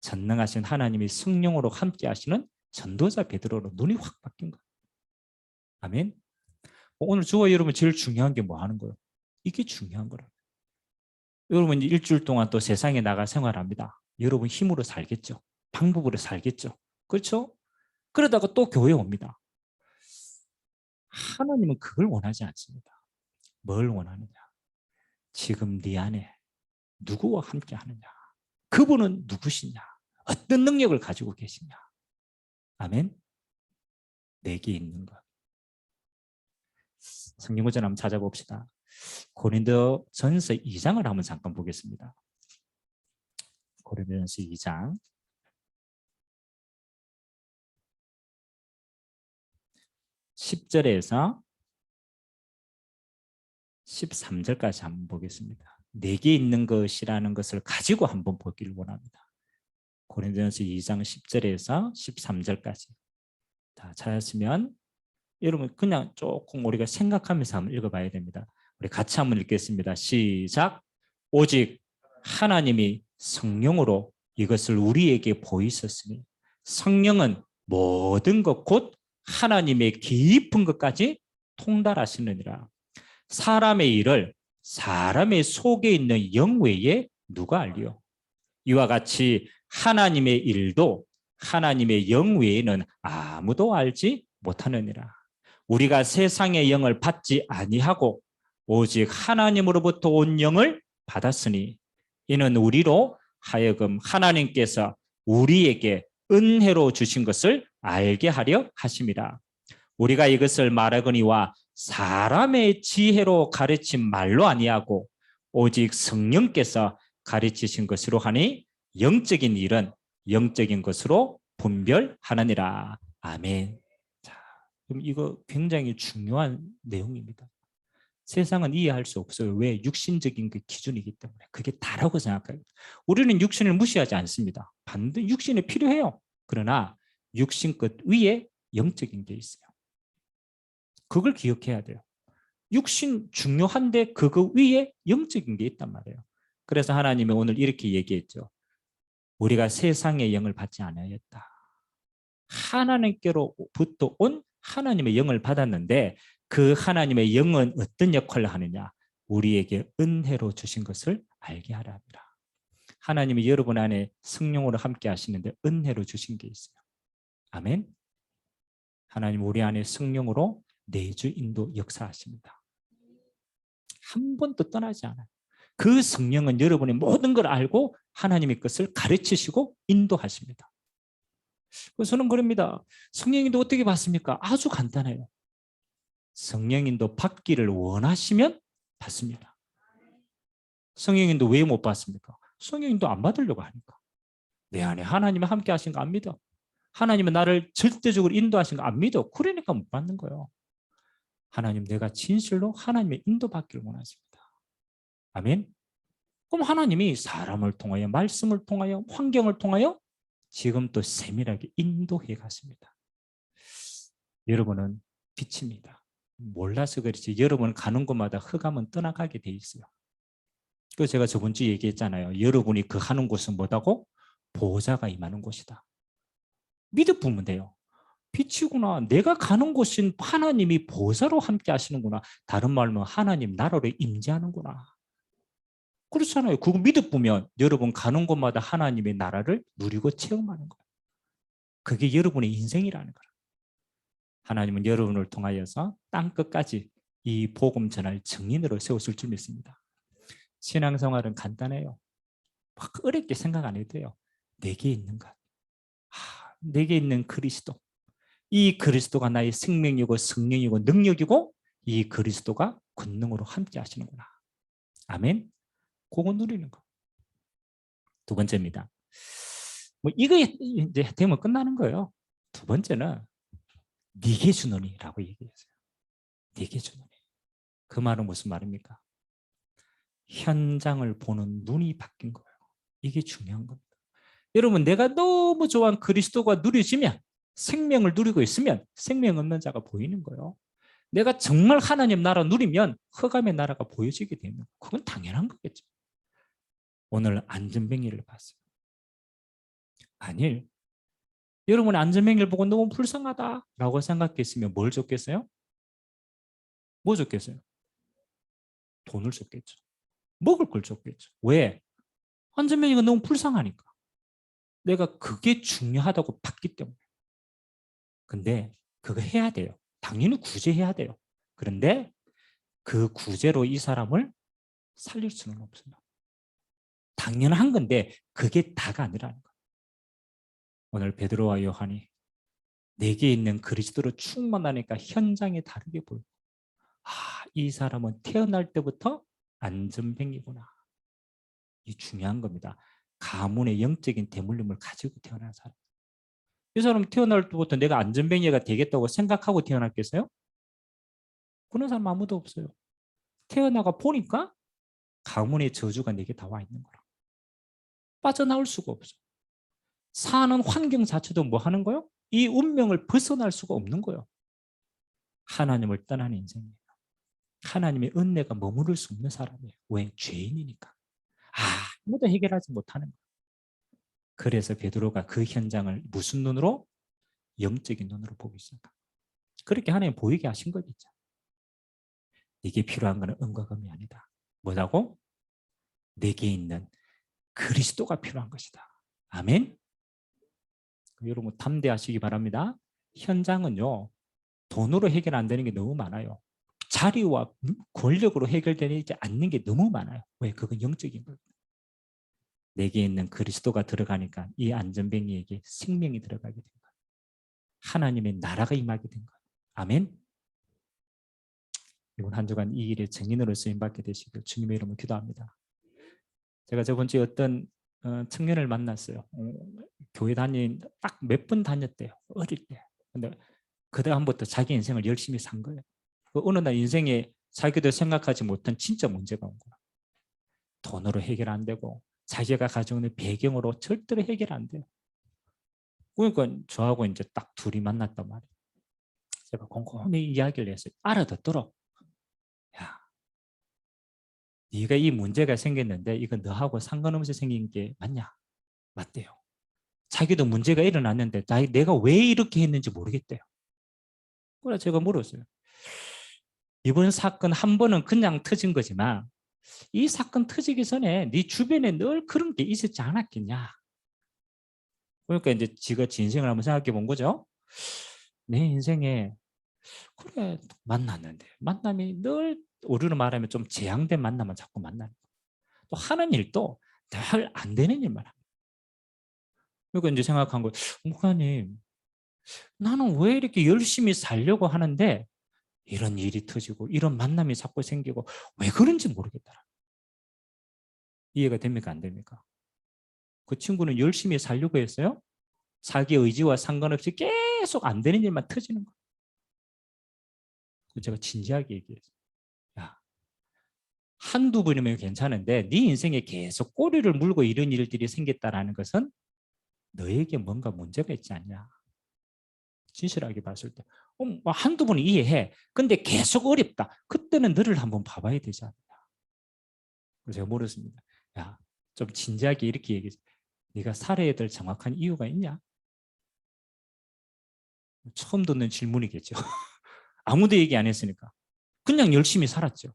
전능하신 하나님이 성령으로 함께 하시는 전도자 베드로로 눈이 확 바뀐 거예요. 아멘. 오늘 주와 여러분 제일 중요한 게 뭐 하는 거예요? 이게 중요한 거라고. 여러분 일주일 동안 또 세상에 나가 생활합니다. 여러분 힘으로 살겠죠. 방법으로 살겠죠. 그렇죠? 그러다가 또 교회 옵니다. 하나님은 그걸 원하지 않습니다. 뭘 원하느냐? 지금 네 안에 누구와 함께 하느냐? 그분은 누구시냐? 어떤 능력을 가지고 계시냐? 아멘. 내게 있는 것. 성경 구절 한번 찾아봅시다. 고린도전서 2장을 한번 잠깐 보겠습니다. 고린도전서 2장 10절에서 13절까지 한번 보겠습니다. 내게 있는 것이라는 것을 가지고 한번 보기를 원합니다. 고린도전서 2장 10절에서 13절까지 다 찾았으면 여러분 그냥 조금 우리가 생각하면서 한번 읽어봐야 됩니다. 우리 같이 한번 읽겠습니다. 시작. 오직 하나님이 성령으로 이것을 우리에게 보이셨으니 성령은 모든 것 곧 하나님의 깊은 것까지 통달하시느니라. 사람의 일을 사람의 속에 있는 영 외에 누가 알리요? 이와 같이 하나님의 일도 하나님의 영 외에는 아무도 알지 못하느니라. 우리가 세상의 영을 받지 아니하고 오직 하나님으로부터 온 영을 받았으니 이는 우리로 하여금 하나님께서 우리에게 은혜로 주신 것을 알게 하려 하심이라. 우리가 이것을 말하거니와 사람의 지혜로 가르친 말로 아니하고 오직 성령께서 가르치신 것으로 하니 영적인 일은 영적인 것으로 분별하느니라. 아멘. 자, 그럼 이거 굉장히 중요한 내용입니다. 세상은 이해할 수 없어요. 왜? 육신적인 그 기준이기 때문에. 그게 다라고 생각해요. 우리는 육신을 무시하지 않습니다. 반드시 육신이 필요해요. 그러나 육신 끝 위에 영적인 게 있어요. 그걸 기억해야 돼요. 육신 중요한데 그거 위에 영적인 게 있단 말이에요. 그래서 하나님이 오늘 이렇게 얘기했죠. 우리가 세상의 영을 받지 않았다. 하나님께로부터 온 하나님의 영을 받았는데 그 하나님의 영은 어떤 역할을 하느냐? 우리에게 은혜로 주신 것을 알게 하라 합니다. 하나님이 여러분 안에 성령으로 함께 하시는데 은혜로 주신 게 있어요. 아멘. 하나님 우리 안에 성령으로 내주 인도 역사하십니다. 한 번도 떠나지 않아요. 그 성령은 여러분의 모든 걸 알고 하나님의 것을 가르치시고 인도하십니다. 그래서 저는 그럽니다. 성령인도 어떻게 받습니까? 아주 간단해요. 성령인도 받기를 원하시면 받습니다. 성령인도 왜 못 받습니까? 성령인도 안 받으려고 하니까. 내 안에 하나님이 함께 하신 거 안 믿어. 하나님은 나를 절대적으로 인도하신 거 안 믿어. 그러니까 못 받는 거예요. 하나님 내가 진실로 하나님의 인도받기를 원하십니다. 아멘. 그럼 하나님이 사람을 통하여 말씀을 통하여 환경을 통하여 지금 또 세밀하게 인도해 가십니다. 여러분은 빛입니다. 몰라서 그렇지 여러분 가는 곳마다 흑암은 떠나가게 돼 있어요. 그래서 제가 저번 주에 얘기했잖아요. 여러분이 그 하는 곳은 뭐다고? 보호자가 임하는 곳이다. 믿어 보면 돼요. 빛이구나. 내가 가는 곳은 하나님이 보호자로 함께 하시는구나. 다른 말로 하나님 나라로 임재하는구나. 그렇잖아요. 그거 믿어 보면 여러분 가는 곳마다 하나님의 나라를 누리고 체험하는 거예요. 그게 여러분의 인생이라는 거예요. 하나님은 여러분을 통하여서 땅끝까지 이 복음 전할 증인으로 세우실 줄 믿습니다. 신앙생활은 간단해요. 막 어렵게 생각 안 해도 돼요. 내게 있는 것. 내게 있는 그리스도. 이 그리스도가 나의 생명이고 성령이고 능력이고 이 그리스도가 권능으로 함께 하시는구나. 아멘. 그거 누리는 거. 두 번째입니다. 뭐 이거 이제 되면 끝나는 거예요. 두 번째는 네게 주노니라고 얘기했어요. 네게 주노니. 그 말은 무슨 말입니까? 현장을 보는 눈이 바뀐 거예요. 이게 중요한 겁니다. 여러분 내가 너무 좋아하는 그리스도가 누려지면 생명을 누리고 있으면 생명 없는 자가 보이는 거예요. 내가 정말 하나님 나라 누리면 흑암의 나라가 보여지게 되면 그건 당연한 거겠죠. 오늘 안전병리를 봤어요. 만일 여러분이 안전병리를 보고 너무 불쌍하다라고 생각했으면 뭘 줬겠어요? 뭐 줬겠어요? 돈을 줬겠죠. 먹을 걸 줬겠죠. 왜? 안전뱅이가 너무 불쌍하니까. 내가 그게 중요하다고 봤기 때문에. 근데 그거 해야 돼요. 당연히 구제해야 돼요. 그런데 그 구제로 이 사람을 살릴 수는 없어요. 당연한 건데 그게 다가 아니라는 거예요. 오늘 베드로와 요한이 내게 있는 그리스도로 충만하니까 현장이 다르게 보여요. 이 사람은 태어날 때부터 안전뱅이구나. 이 중요한 겁니다. 가문의 영적인 대물림을 가지고 태어난 사람. 이 사람 태어날 때부터 내가 안전뱅이가 되겠다고 생각하고 태어났겠어요? 그런 사람 아무도 없어요. 태어나가 보니까 가문의 저주가 내게 다 와 있는 거라. 빠져나올 수가 없어. 사는 환경 자체도 뭐 하는 거요? 이 운명을 벗어날 수가 없는 거예요. 하나님을 떠난 인생이에요. 하나님의 은혜가 머무를 수 없는 사람이에요. 왜? 죄인이니까. 아무도 해결하지 못하는 거예요. 그래서 베드로가 그 현장을 무슨 눈으로? 영적인 눈으로 보고 있습니다. 그렇게 하나님 보이게 하신 거겠죠. 이게 필요한 것은 은과 금이 아니다. 뭐라고? 내게 있는 그리스도가 필요한 것이다. 아멘. 여러분 담대하시기 바랍니다. 현장은요 돈으로 해결 안 되는 게 너무 많아요. 자리와 권력으로 해결되지 않는 게 너무 많아요. 왜? 그건 영적인 거예요. 내게 있는 그리스도가 들어가니까 이 안전뱅이에게 생명이 들어가게 된 거예요. 하나님의 나라가 임하게 된 거예요. 아멘. 이번 한 주간 이 일에 증인으로 쓰임받게 되시길 주님의 이름으로 기도합니다. 제가 저번 주에 어떤 청년을 만났어요. 교회 다닌 딱 몇 번 다녔대요. 어릴 때. 근데 그 다음부터 자기 인생을 열심히 산 거예요. 어느 날 인생에 자기도 생각하지 못한 진짜 문제가 온 거야. 돈으로 해결 안 되고 자기가 가지고 있는 배경으로 절대로 해결 안 돼요. 그러니까 저하고 이제 딱 둘이 만났단 말이에요. 제가 곰곰이 이야기를 했어요. 알아듣도록. 야, 네가 이 문제가 생겼는데 이거 너하고 상관없이 생긴 게 맞냐? 맞대요. 자기도 문제가 일어났는데 내가 왜 이렇게 했는지 모르겠대요. 그래서 제가 물었어요. 이번 사건 한 번은 그냥 터진 거지만 이 사건 터지기 전에 네 주변에 늘 그런 게 있었지 않았겠냐. 그러니까 이제 지가 지 인생을 한번 생각해 본 거죠. 내 인생에 그래 만났는데 만남이 늘 우리로 말하면 좀 재앙된 만남만 자꾸 만나는 거예요. 또 하는 일도 늘 안 되는 일만 합니다. 그러니까 이제 생각한 거예요. 목사님 나는 왜 이렇게 열심히 살려고 하는데 이런 일이 터지고 이런 만남이 자꾸 생기고 왜 그런지 모르겠더라. 이해가 됩니까? 안 됩니까? 그 친구는 열심히 살려고 했어요. 자기 의지와 상관없이 계속 안 되는 일만 터지는 거예요. 제가 진지하게 얘기했어요. 야, 한두 번이면 괜찮은데 네 인생에 계속 꼬리를 물고 이런 일들이 생겼다는 것은 너에게 뭔가 문제가 있지 않냐. 진실하게 봤을 때 한두 번 이해해. 근데 계속 어렵다. 그때는 너를 한번 봐봐야 되지 않냐. 그래서 제가 물었습니다. 야, 좀 진지하게 이렇게 얘기했어요. 네가 살아야 될 정확한 이유가 있냐? 처음 듣는 질문이겠죠. 아무도 얘기 안 했으니까. 그냥 열심히 살았죠.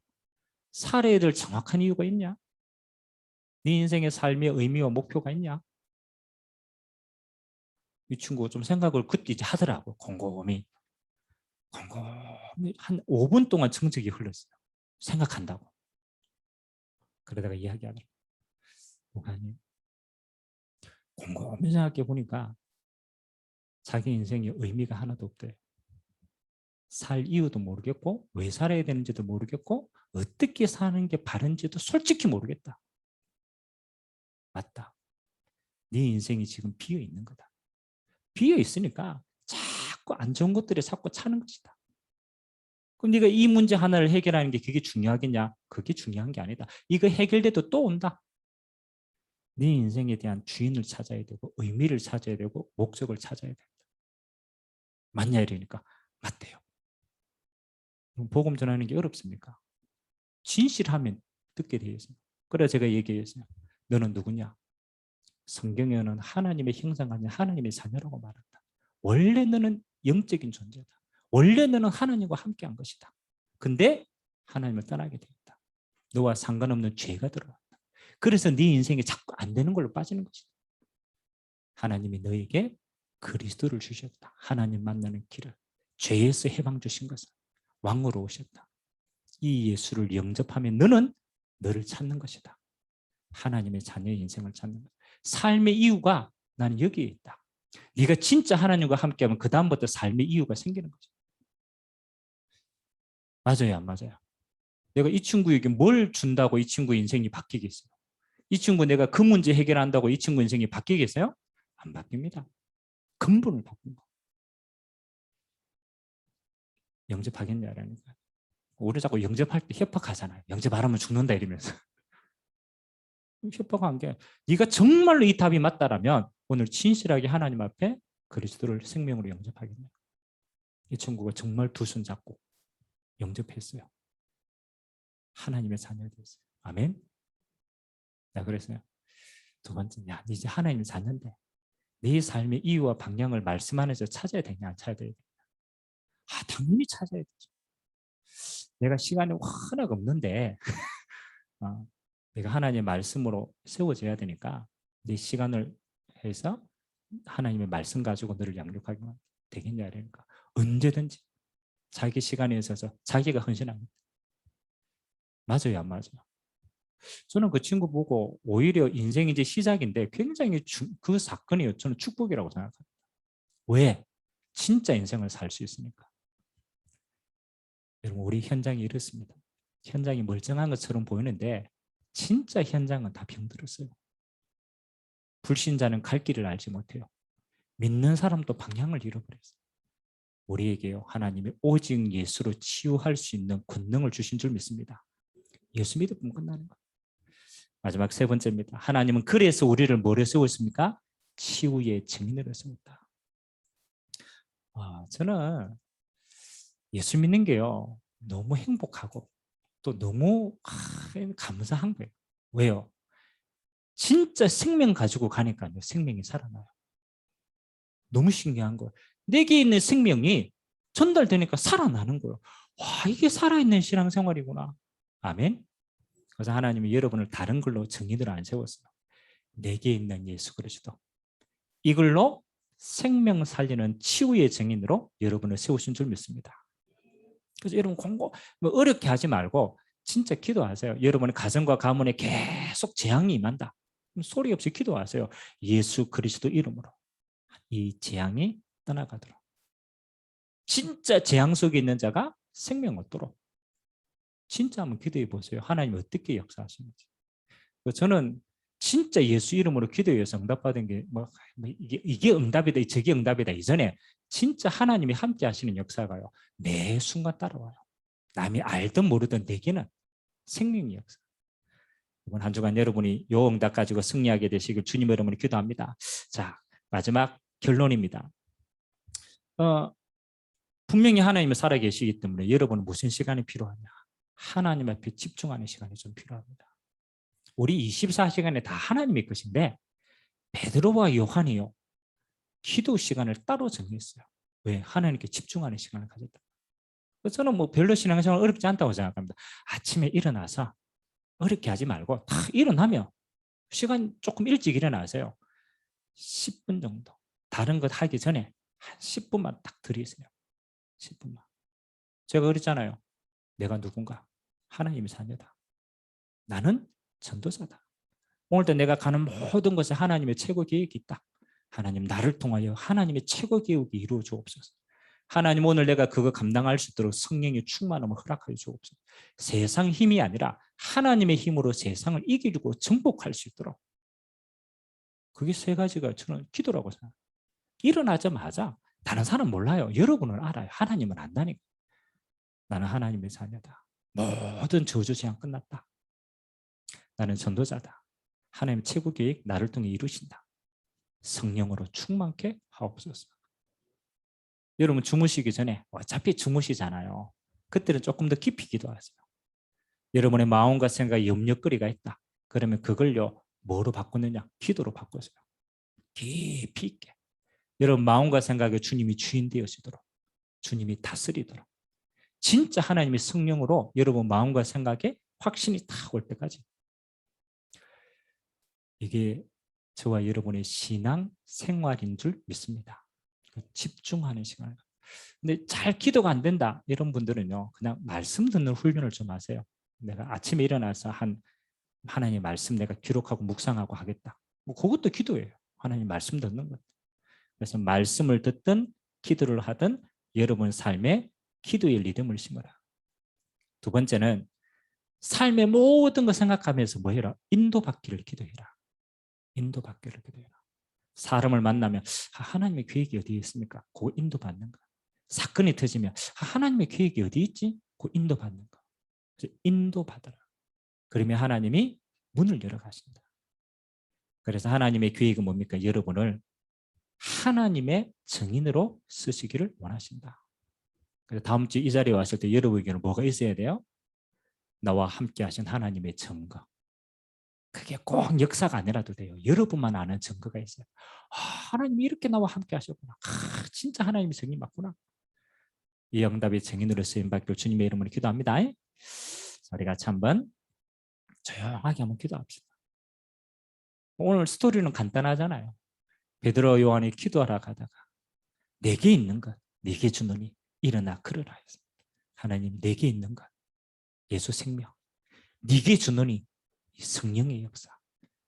살아야 될 정확한 이유가 있냐? 네 인생의 삶의 의미와 목표가 있냐? 이 친구가 좀 생각을 그때 이제 하더라고. 곰곰이 한 5분 동안 정적이 흘렀어요. 생각한다고. 그러다가 이야기하더라고. 목사님 곰곰이 생각해 보니까 자기 인생에 의미가 하나도 없대요. 살 이유도 모르겠고 왜 살아야 되는지도 모르겠고 어떻게 사는 게 바른지도 솔직히 모르겠다. 맞다. 네 인생이 지금 비어 있는 거다. 비어 있으니까 자꾸 안 좋은 것들이 자꾸 차는 것이다. 그럼 네가 이 문제 하나를 해결하는 게 그게 중요하겠냐? 그게 중요한 게 아니다. 이거 해결돼도 또 온다. 네 인생에 대한 주인을 찾아야 되고 의미를 찾아야 되고 목적을 찾아야 된다. 맞냐 이러니까 맞대요. 복음 전하는 게 어렵습니까? 진실하면 듣게 되어 있습니다. 그래서 제가 얘기했어요. 너는 누구냐? 성경에는 하나님의 형상 아닌 하나님의 자녀라고 말한다. 원래 너는 영적인 존재다. 원래 너는 하나님과 함께한 것이다. 근데 하나님을 떠나게 되었다. 너와 상관없는 죄가 들어왔다. 그래서 네 인생이 자꾸 안 되는 걸로 빠지는 것이다. 하나님이 너에게 그리스도를 주셨다. 하나님 만나는 길을, 죄에서 해방 주신 것은 왕으로 오셨다. 이 예수를 영접하면 너는 너를 찾는 것이다. 하나님의 자녀의 인생을 찾는 것. 삶의 이유가 나는 여기에 있다. 네가 진짜 하나님과 함께하면 그 다음부터 삶의 이유가 생기는 거죠. 맞아요, 안 맞아요? 내가 이 친구에게 뭘 준다고 이 친구 인생이 바뀌겠어요? 이 친구 내가 그 문제 해결한다고 이 친구 인생이 바뀌겠어요? 안 바뀝니다. 근본을 바꾼 거. 영접하겠냐라니까. 우리 자꾸 영접할 때 협박하잖아요. 영접 안 하면 죽는다 이러면서. 협박한 게 네가 정말로 이 답이 맞다라면 오늘 진실하게 하나님 앞에 그리스도를 생명으로 영접하겠냐. 이 친구가 정말 두 손 잡고 영접했어요. 하나님의 자녀가 됐어요. 아멘. 나 그랬어요. 두 번째, 야, 이제 하나님의 자녀인데 네 삶의 이유와 방향을 말씀 안에서 찾아야 되냐, 안 찾아야 되냐? 당연히 찾아야 되죠. 내가 시간이 워낙 없는데 내가 하나님의 말씀으로 세워져야 되니까 네 시간을 해서 하나님의 말씀 가지고 너를 양육하게 되겠냐 이러니까 언제든지 자기 시간에 있어서 자기가 헌신합니다. 맞아요, 안 맞아요? 저는 그 친구 보고 오히려 인생이 이제 시작인데 굉장히 그 사건이 저는 축복이라고 생각합니다. 왜? 진짜 인생을 살 수 있으니까. 여러분, 우리 현장이 이렇습니다. 현장이 멀쩡한 것처럼 보이는데 진짜 현장은 다 병들었어요. 불신자는 갈 길을 알지 못해요. 믿는 사람도 방향을 잃어버렸어요. 우리에게요, 하나님이 오직 예수로 치유할 수 있는 권능을 주신 줄 믿습니다. 예수 믿으면 끝나는 거예요. 마지막 세 번째입니다. 하나님은 그래서 우리를 뭐로 세웠습니까? 치유의 증인으로 세웠다. 저는 예수 믿는 게요, 너무 행복하고 또 너무 감사한 거예요. 왜요? 진짜 생명 가지고 가니까요, 생명이 살아나요. 너무 신기한 거예요. 내게 있는 생명이 전달되니까 살아나는 거예요. 와, 이게 살아있는 신앙생활이구나. 아멘. 그래서 하나님이 여러분을 다른 걸로 증인으로 안 세웠어요. 내게 있는 예수 그리스도, 이걸로 생명 살리는 치유의 증인으로 여러분을 세우신 줄 믿습니다. 그래서 여러분 공부 어렵게 하지 말고 진짜 기도하세요. 여러분의 가정과 가문에 계속 재앙이 임한다. 소리 없이 기도하세요. 예수 그리스도 이름으로 이 재앙이 떠나가도록. 진짜 재앙 속에 있는 자가 생명 얻도록. 진짜 한번 기도해 보세요. 하나님 어떻게 역사하시는지. 저는 진짜 예수 이름으로 기도해서 응답받은 게 이게 응답이다, 저게 응답이다 이전에 진짜 하나님이 함께 하시는 역사가요, 매 순간 따라와요. 남이 알든 모르든 내게는 생명의 역사. 이번 한 주간 여러분이 요 응답 가지고 승리하게 되시길 주님 이름으로 기도합니다. 자, 마지막 결론입니다. 분명히 하나님이 살아계시기 때문에 여러분은 무슨 시간이 필요하냐? 하나님 앞에 집중하는 시간이 좀 필요합니다. 우리 24시간에 다 하나님의 것인데 베드로와 요한이요, 기도 시간을 따로 정했어요. 왜? 하나님께 집중하는 시간을 가졌다. 저는 별로 신앙생활 어렵지 않다고 생각합니다. 아침에 일어나서 어렵게 하지 말고 다 일어나면 시간 조금 일찍 일어나세요. 10분 정도. 다른 것 하기 전에 한 10분만 딱 들이세요. 10분만. 제가 그랬잖아요. 내가 누군가? 하나님의 자녀다. 나는 전도사다. 오늘도 내가 가는 모든 것에 하나님의 최고 계획이 있다. 하나님, 나를 통하여 하나님의 최고 계획이 이루어 주옵소서. 하나님, 오늘 내가 그거 감당할 수 있도록 성령의 충만함을 허락하여 주옵소서. 세상 힘이 아니라 하나님의 힘으로 세상을 이기고 정복할 수 있도록. 그게 세 가지가 저는 기도라고 생각해요. 일어나자마자 다른 사람 몰라요. 여러분은 알아요. 하나님은 안다니까. 나는 하나님의 자녀다. 모든 저주 재앙 끝났다. 나는 전도자다. 하나님의 최고 계획 나를 통해 이루신다. 성령으로 충만케 하옵소서. 여러분 주무시기 전에 어차피 주무시잖아요. 그때는 조금 더 깊이 기도하세요. 여러분의 마음과 생각에 염려거리가 있다. 그러면 그걸요, 뭐로 바꾸느냐? 기도로 바꾸세요. 깊이 있게. 여러분 마음과 생각에 주님이 주인 되어지도록, 주님이 다스리도록. 진짜 하나님의 성령으로 여러분 마음과 생각에 확신이 딱 올 때까지. 이게 저와 여러분의 신앙 생활인 줄 믿습니다. 집중하는 시간을. 근데 잘 기도가 안 된다 이런 분들은요, 그냥 말씀 듣는 훈련을 좀 하세요. 내가 아침에 일어나서 하나님 말씀 내가 기록하고 묵상하고 하겠다. 뭐 그것도 기도예요. 하나님 말씀 듣는 것. 그래서 말씀을 듣든 기도를 하든 여러분 삶에 기도의 리듬을 심어라. 두 번째는 삶의 모든 거 생각하면서 뭐 해라? 인도받기를 기도해라. 인도받기를 기도해라. 사람을 만나면 하나님의 계획이 어디에 있습니까? 그거 인도받는 거. 사건이 터지면 하나님의 계획이 어디 있지? 그거 인도받는 거. 인도받아라. 그러면 하나님이 문을 열어가신다. 그래서 하나님의 계획은 뭡니까? 여러분을 하나님의 증인으로 쓰시기를 원하신다. 그래서 다음 주 이 자리에 왔을 때 여러분에게는 뭐가 있어야 돼요? 나와 함께 하신 하나님의 증거. 그게 꼭 역사가 아니라도 돼요. 여러분만 아는 증거가 있어요. 하나님이 이렇게 나와 함께 하셨구나. 진짜 하나님의 증인 맞구나. 이 응답의 증인으로 쓰임받기를 주님의 이름으로 기도합니다. 우리 같이 한번 조용하게 한번 기도합시다. 오늘 스토리는 간단하잖아요. 베드로 요한이 기도하러 가다가 내게 있는 것, 내게 주노니 일어나 걸으라 했습니다. 하나님 내게 있는 것, 예수 생명, 네게 주노니 성령의 역사,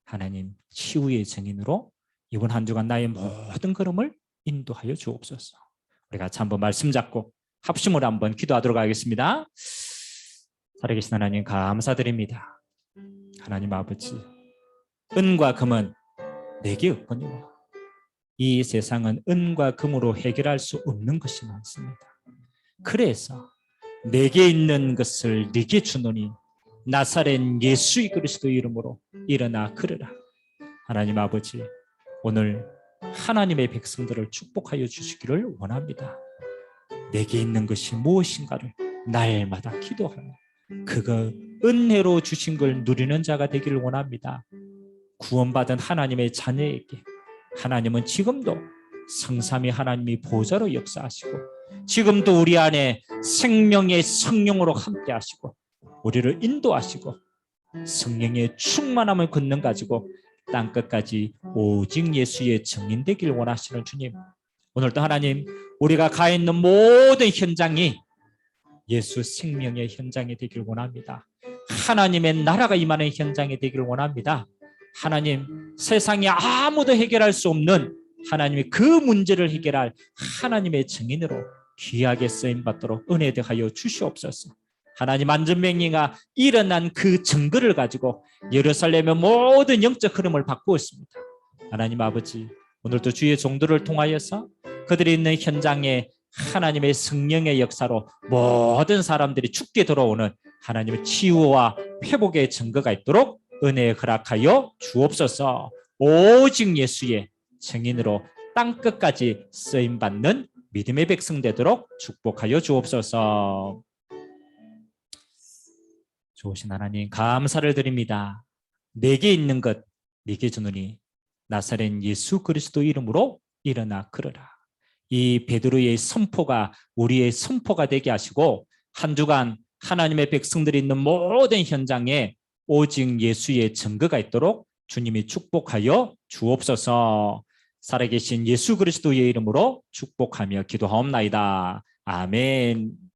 하나님 치유의 증인으로 이번 한 주간 나의 모든 걸음을 인도하여 주옵소서. 우리 같이 한번 말씀 잡고 합심으로 한번 기도하도록 하겠습니다. 살아계신 하나님 감사드립니다. 하나님 아버지, 은과 금은 내게 없거니와 이 세상은 은과 금으로 해결할 수 없는 것이 많습니다. 그래서 내게 있는 것을 네게 주노니 나사렛 예수 그리스도 이름으로 일어나 걸으라. 하나님 아버지, 오늘 하나님의 백성들을 축복하여 주시기를 원합니다. 내게 있는 것이 무엇인가를 날마다 기도하며 그거 은혜로 주신 걸 누리는 자가 되기를 원합니다. 구원받은 하나님의 자녀에게 하나님은 지금도 성삼위 하나님이 보좌로 역사하시고 지금도 우리 안에 생명의 성령으로 함께 하시고 우리를 인도하시고 성령의 충만함을 걷는 가지고 땅끝까지 오직 예수의 증인 되길 원하시는 주님, 오늘도 하나님 우리가 가 있는 모든 현장이 예수 생명의 현장이 되길 원합니다. 하나님의 나라가 임하는 현장이 되길 원합니다. 하나님, 세상에 아무도 해결할 수 없는 하나님의 그 문제를 해결할 하나님의 증인으로 귀하게 쓰임받도록 은혜 되하여 주시옵소서. 하나님, 안전병리가 일어난 그 증거를 가지고 예루살렘의 모든 영적 흐름을 바꾸었습니다. 하나님 아버지, 오늘도 주의 종들을 통하여서 그들이 있는 현장에 하나님의 성령의 역사로 모든 사람들이 죽게 돌아오는 하나님의 치유와 회복의 증거가 있도록 은혜에 허락하여 주옵소서. 오직 예수의 증인으로 땅끝까지 쓰임받는 믿음의 백성 되도록 축복하여 주옵소서. 좋으신 하나님 감사를 드립니다. 내게 있는 것 네게 주노니 나사렛 예수 그리스도 이름으로 일어나 걸으라. 이 베드로의 선포가 우리의 선포가 되게 하시고 한 주간 하나님의 백성들이 있는 모든 현장에 오직 예수의 증거가 있도록 주님이 축복하여 주옵소서. 살아계신 예수 그리스도의 이름으로 축복하며 기도하옵나이다. 아멘.